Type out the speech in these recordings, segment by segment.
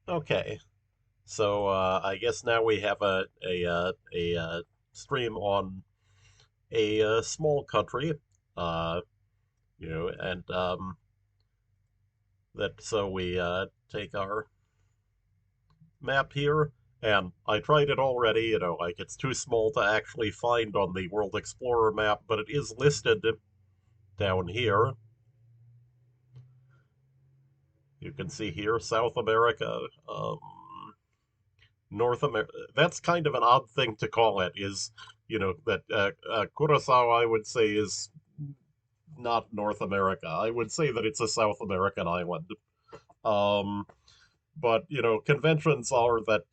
Okay, so I guess now we have a stream on a small country, uh, and that so we take our map here, and I tried it already. Like it's too small to actually find on the World Explorer map, but it is listed down here. You can see here South America, North America. That's kind of an odd thing to call it. Is that Curacao, I would say, is not North America. I would say that it's a South American island. Um, but conventions are that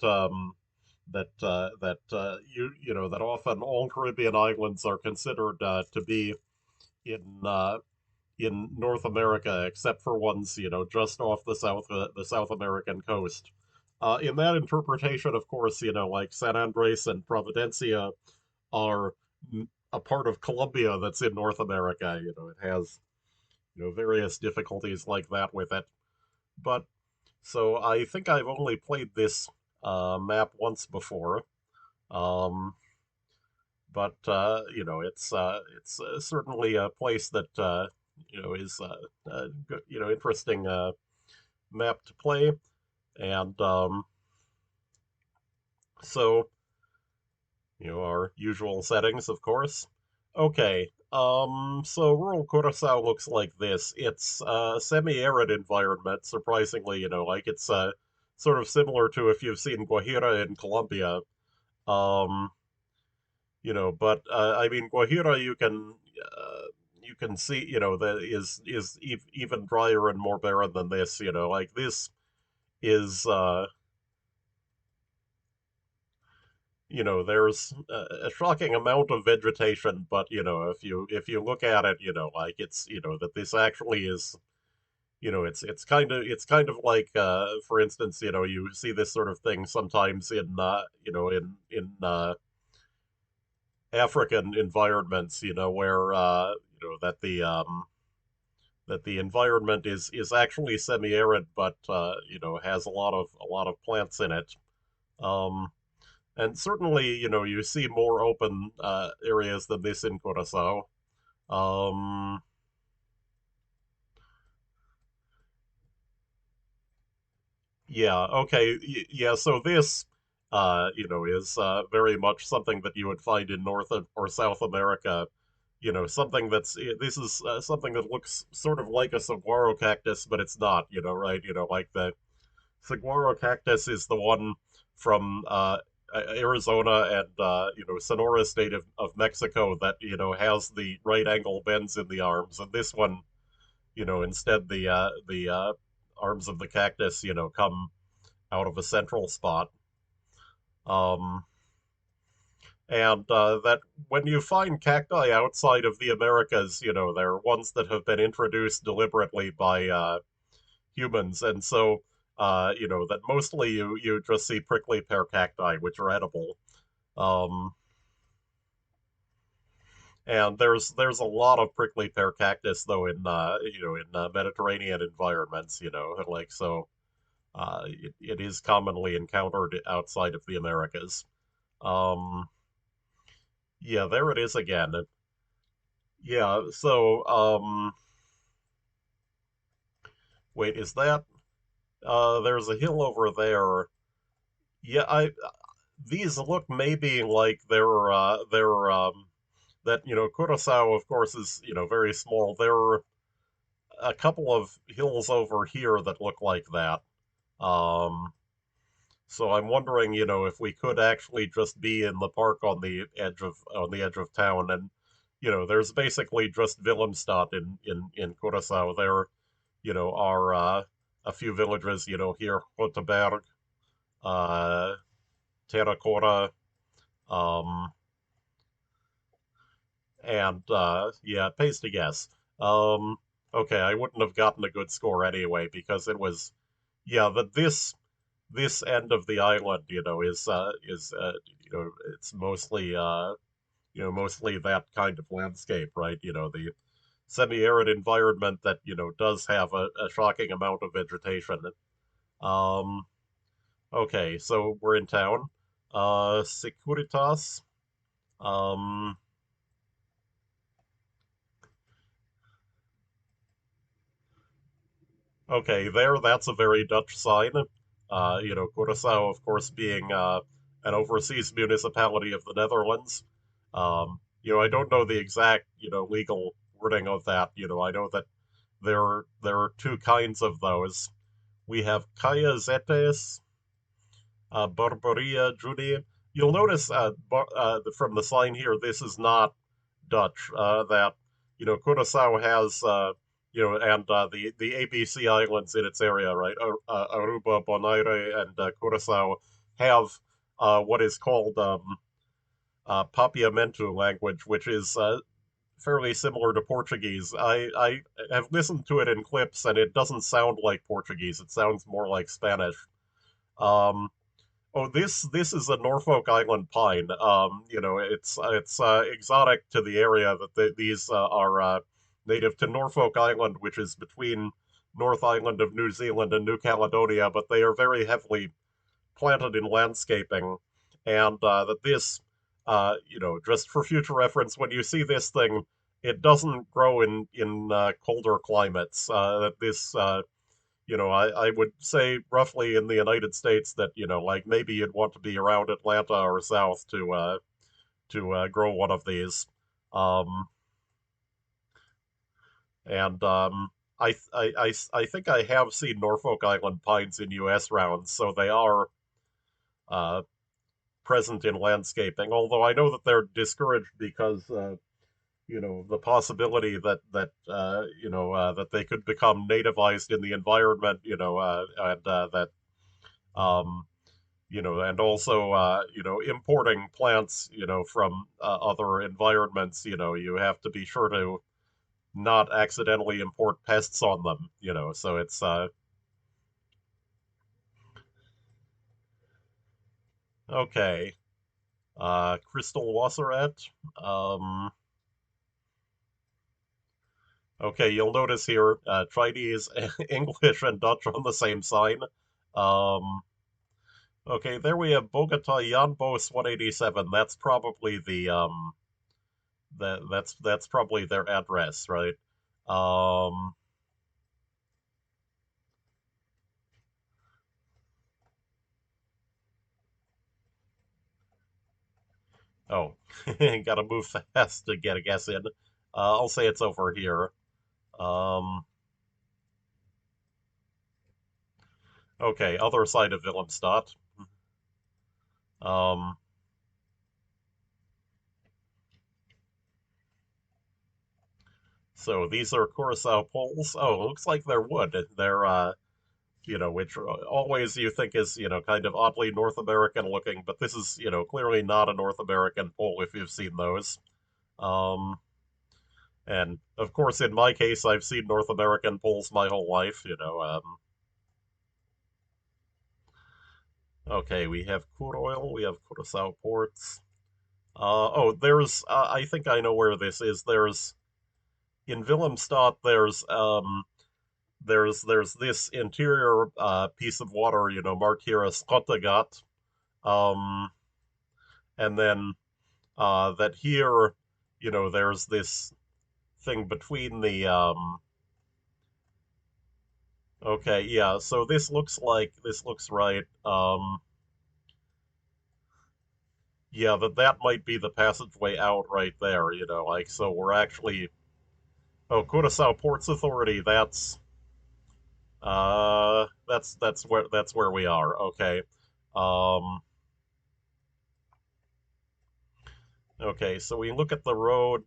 often all Caribbean islands are considered to be in in North America, except for ones just off the South American coast. In that interpretation, of course, like San Andres and Providencia are a part of Colombia that's in North America. It has various difficulties like that with it. But so I think I've only played this map once before. Um, but it's certainly a place that is good, interesting map to play. And so our usual settings, of course. Okay. So rural Curacao looks like this. It's a semi-arid environment, surprisingly, like it's sort of similar to if you've seen Guajira in Colombia. Um, but I mean Guajira you can see, that is even drier and more barren than this, like this is there's a shocking amount of vegetation, but if you look at it, like it's that this actually is it's kind of like for instance, you see this sort of thing sometimes in African environments, where that the environment is actually semi-arid, but has a lot of plants in it. Um, and certainly, you see more open areas than this in Curacao. Um, yeah, okay, yeah. So this, is very much something that you would find in or South America. Something this is something that looks sort of like a saguaro cactus, but it's not. Right? Like the saguaro cactus is the one from Arizona and Sonora State of Mexico that has the right angle bends in the arms, and this one, instead the arms of the cactus come out of a central spot. Um, and that when you find cacti outside of the Americas, they're ones that have been introduced deliberately by humans, and so that mostly you just see prickly pear cacti, which are edible. Um, and there's a lot of prickly pear cactus though in Mediterranean environments, like so it is commonly encountered outside of the Americas. Um, yeah, there it is again. Yeah, so wait, is that there's a hill over there? Yeah, I these look maybe like they're that Curacao, of course, is very small. There are a couple of hills over here that look like that. Um, so I'm wondering, if we could actually just be in the park on the edge of town, and there's basically just Willemstad in Curacao. There, are a few villages, here, Roteberg, uh, Terracora, um, and yeah, it pays to guess. Um, okay, I wouldn't have gotten a good score anyway because it was yeah, that this end of the island, is it's mostly that kind of landscape, right? The semi-arid environment that does have a shocking amount of vegetation. Um, Okay, so we're in town. Securitas. Um, okay, there, that's a very Dutch sign. Curaçao, of course, being an overseas municipality of the Netherlands. I don't know the exact, legal wording of that. I know that there are two kinds of those. We have Cayazetes, Barbaria Judi. You'll notice from the sign here, this is not Dutch. That Curaçao has and the ABC islands in its area, right? Aruba, Bonaire, and Curaçao have what is called Papiamentu language, which is fairly similar to Portuguese. I have listened to it in clips, and it doesn't sound like Portuguese. It sounds more like Spanish. Um, Oh, this is a Norfolk Island pine. It's exotic to the area that these are native to Norfolk Island, which is between North Island of New Zealand and New Caledonia, but they are very heavily planted in landscaping, and that this, just for future reference, when you see this thing, it doesn't grow in colder climates. That this I would say roughly in the United States that, like maybe you'd want to be around Atlanta or south to grow one of these. Um, and I think I have seen Norfolk Island pines in U.S. rounds, so they are uh, present in landscaping. Although I know that they're discouraged because the possibility that they could become nativized in the environment, and that um, and also, importing plants, from other environments, you have to be sure to not accidentally import pests on them, so it's, okay. Crystal Wasseret. Um, okay, you'll notice here, Chinese, English, and Dutch on the same sign. Um, okay, there we have Bogota Yanbos 187. That's probably that's probably their address, right? Um, oh, gotta move fast to get a guess in. I'll say it's over here. Um, okay, other side of Willemstad. Um, so these are Curacao poles. Oh, looks like they're wood. They're which always you think is, kind of oddly North American looking, but this is, clearly not a North American pole if you've seen those. Um, and of course, in my case, I've seen North American poles my whole life. Okay, we have crude oil, we have Curacao ports. I think I know where this is. There's in Willemstad. There's this interior piece of water, marked here as Skottegat, um, and then that here, there's this thing between the. Okay, yeah. So this looks right. Yeah, that might be the passageway out right there. Like so we're actually. Oh, Curacao Ports Authority. That's where we are. Okay. Um, okay, so we look at the road.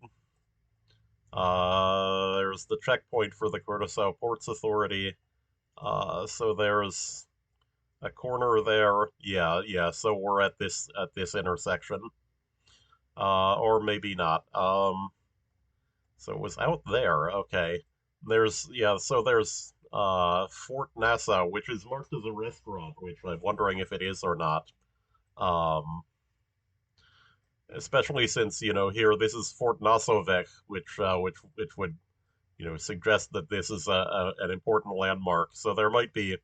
There's the checkpoint for the Curaçao Ports Authority. So there's a corner there. Yeah, yeah. So we're at this intersection. Or maybe not. So it was out there. Okay. So there's Fort Nassau, which is marked as a restaurant, which I'm wondering if it is or not. Um, Especially since here this is Fort Nassauweg, which would suggest that this is an important landmark. So there might be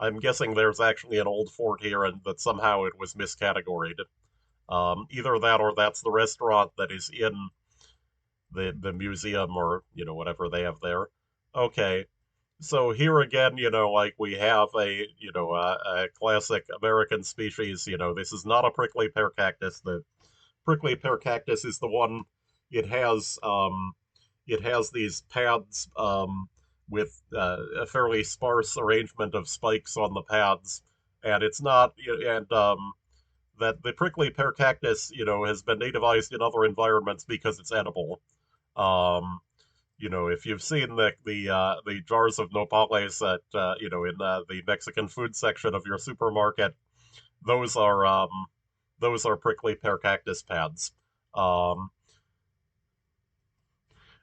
I'm guessing there's actually an old fort here and that somehow it was miscategorized. Either that or that's the restaurant that is in the museum or, whatever they have there. Okay. So here again, like we have a classic American species. This is not a prickly pear cactus. The prickly pear cactus is the one. It has it has these pads with a fairly sparse arrangement of spikes on the pads, and it's not and that the prickly pear cactus, has been nativized in other environments because it's edible. Um, if you've seen the jars of nopales at in the Mexican food section of your supermarket, those are prickly pear cactus pads. Um,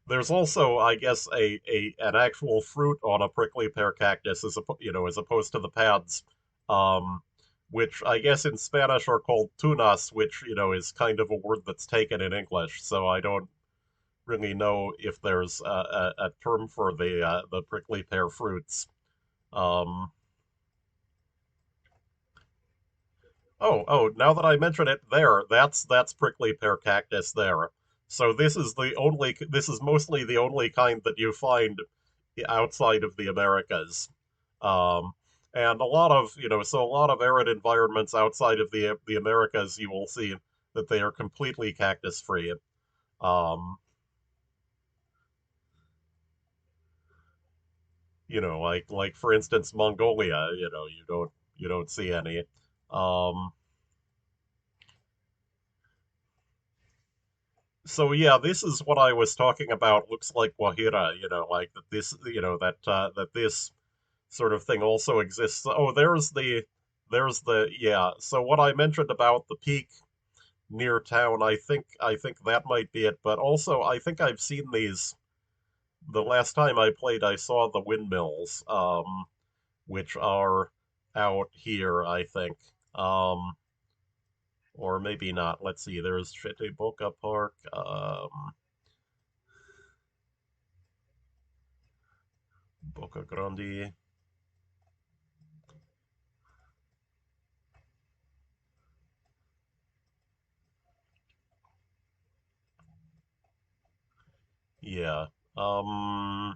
there's also, I guess, a an actual fruit on a prickly pear cactus as opposed to the pads, um, which I guess in Spanish are called tunas, which is kind of a word that's taken in English. So I don't really know if there's a term for the prickly pear fruits. Um, now that I mention it, that's prickly pear cactus there. So this is mostly the only kind that you find outside of the Americas. Um, and a lot of, so a lot of arid environments outside of the Americas, you will see that they are completely cactus free. Um, like for instance Mongolia, you don't see any. Um, so yeah, this is what I was talking about. Looks like Guajira, like that this, that this sort of thing also exists. Oh, there's the yeah. So what I mentioned about the peak near town, I think that might be it. But also, I think I've seen these. The last time I played, I saw the windmills, which are out here, I think. Um, or maybe not. Let's see. There's Chete Boca Park. Boca Grande. Yeah. Um,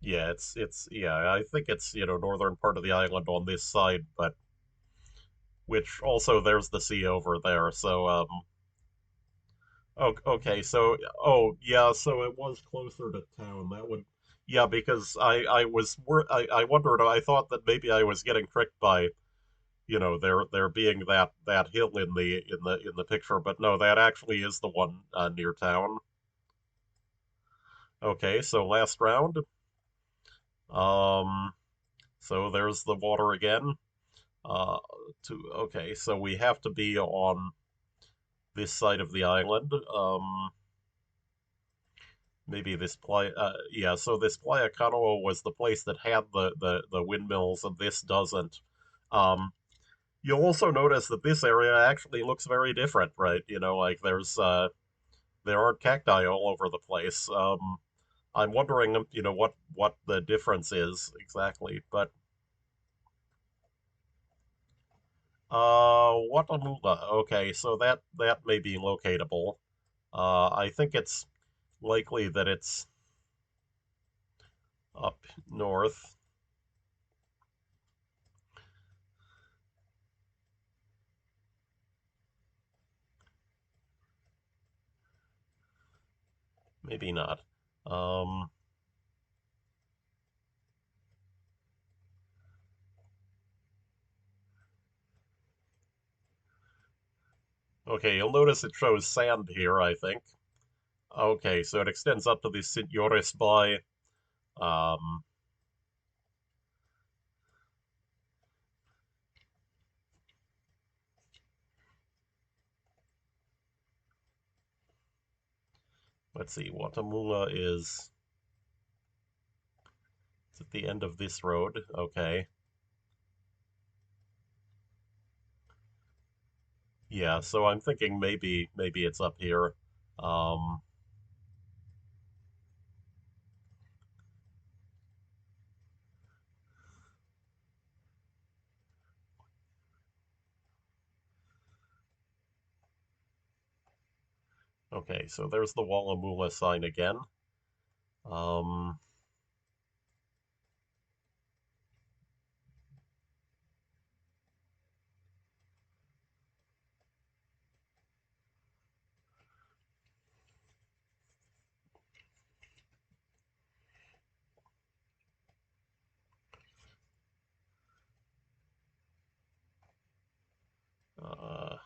yeah, yeah, I think it's, northern part of the island on this side, but which also there's the sea over there. So, okay, so, oh, yeah, so it was closer to town. That would, yeah, because I wondered, I thought that maybe I was getting tricked by, there being that hill in the picture, but no, that actually is the one near town. Okay, so last round. Um, so there's the water again. Uh, okay, so we have to be on this side of the island. Maybe this playa. Yeah, so this Playa Canoa was the place that had the windmills, and this doesn't. Um, you'll also notice that this area actually looks very different, right? Like there aren't cacti all over the place. I'm wondering, what the difference is exactly, but Watamula. Okay, so that may be locatable. I think it's likely that it's up north. Maybe not. Um, okay, you'll notice it shows sand here, I think. Okay, so it extends up to the Seniores Bay. Um, let's see, Watamula is it's at the end of this road. Okay. Yeah, so I'm thinking maybe it's up here. Um, okay, so there's the Wallamula sign again. Um, uh,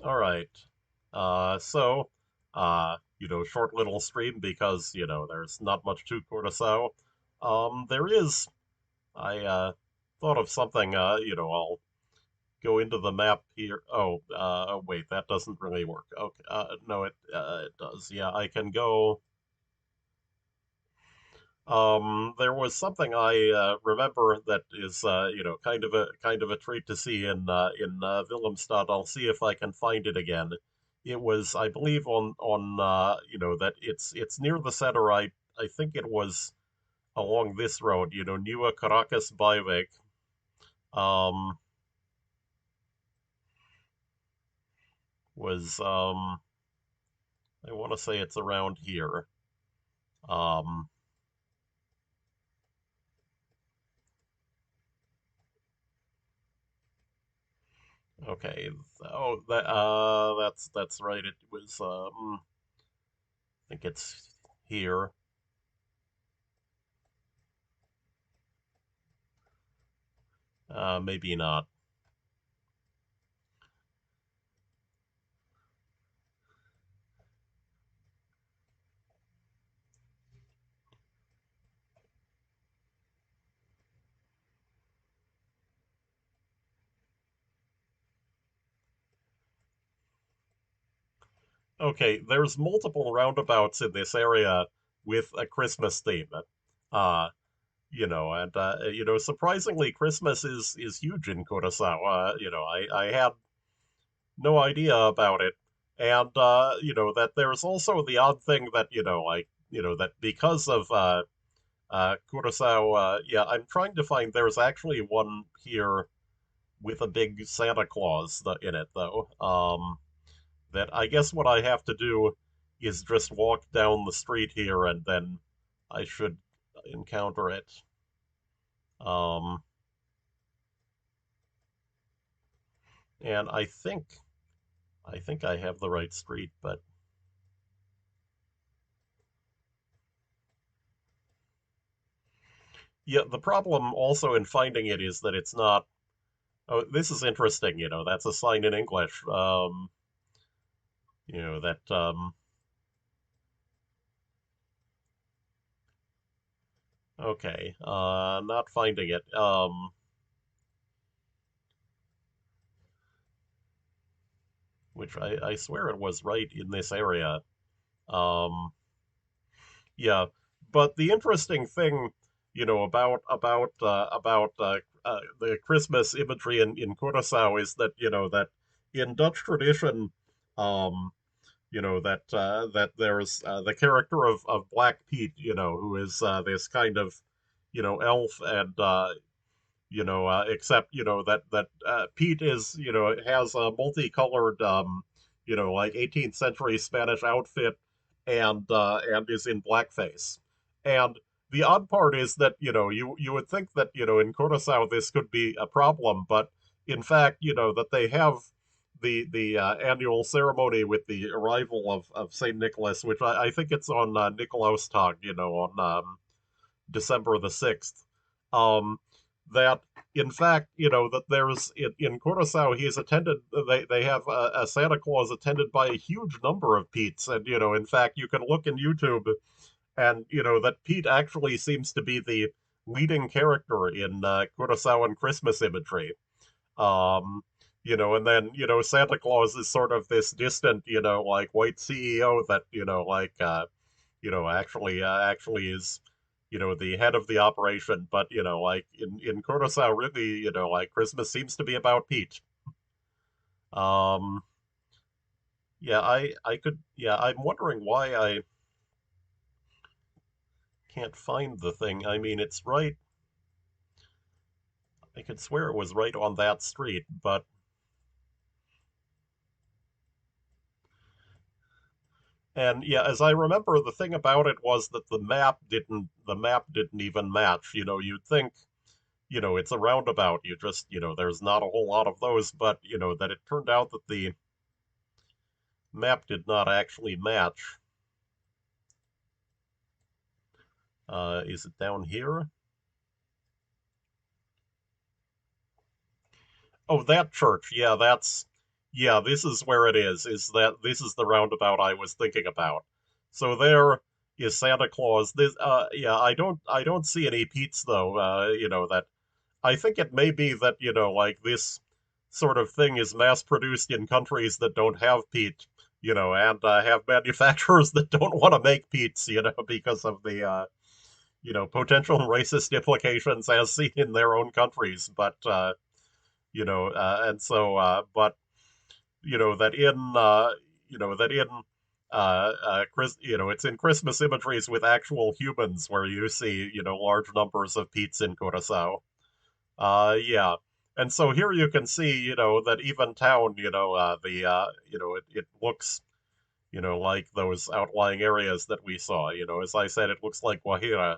all right. Short little stream because, there's not much to Curacao. There is, I thought of something, I'll go into the map here. Wait, that doesn't really work. Okay, no, it does. Yeah, I can go. There was something I remember that is, kind of a treat to see in Willemstad. I'll see if I can find it again. It was, I believe, that it's near the center. I think it was along this road. Nieuwe Caracas Byweg. Um, was I want to say it's around here. Um, okay. That's right. It was. I think it's here. Maybe not. Okay, there's multiple roundabouts in this area with a Christmas theme. Uh, surprisingly, Christmas is huge in Curacao. I had no idea about it, and that there's also the odd thing that that because of Curacao, yeah, I'm trying to find. There's actually one here with a big Santa Claus in it, though. That I guess what I have to do is just walk down the street here and then I should encounter it. Um, and I think I have the right street, but yeah, the problem also in finding it is that it's not. Oh, this is interesting. That's a sign in English. That. Okay. Not finding it. Which I swear it was right in this area. Um, Yeah, but the interesting thing, about the Christmas imagery in Curacao is that that in Dutch tradition, um, that there's the character of Black Pete, who is this kind of elf and except Pete is has a multicolored like 18th century Spanish outfit and is in blackface. And the odd part is that you would think that in Curacao this could be a problem, but in fact that they have the annual ceremony with the arrival of Saint Nicholas, which I think it's on Nikolaustag, on December the 6th. Um, that in fact, that there's in Curacao, he is attended. They have a Santa Claus attended by a huge number of Pete's, and in fact, you can look in YouTube, and that Pete actually seems to be the leading character in Curaçaoan Christmas imagery. Um, and then Santa Claus is sort of this distant, like white CEO that like actually is the head of the operation, but like in Curacao, really, like Christmas seems to be about Pete. Um, yeah, I could yeah, I'm wondering why I can't find the thing. I mean, it's right. I could swear it was right on that street, but and yeah, as I remember, the thing about it was that the map didn't even match. You'd think, it's a roundabout. You just, there's not a whole lot of those, but that it turned out that the map did not actually match. Is it down here? Oh, that church. Yeah, this is where it is. This is the roundabout I was thinking about. So there is Santa Claus. Yeah, I don't see any Pete's though. That I think it may be that, like this sort of thing is mass produced in countries that don't have peat, and have manufacturers that don't want to make peats, because of the, potential racist implications as seen in their own countries. But, and so, but, that in, it's in Christmas imageries with actual humans where you see, large numbers of peats in Curacao. Yeah. And so here you can see, that even town, it looks, like those outlying areas that we saw. As I said, it looks like Guajira.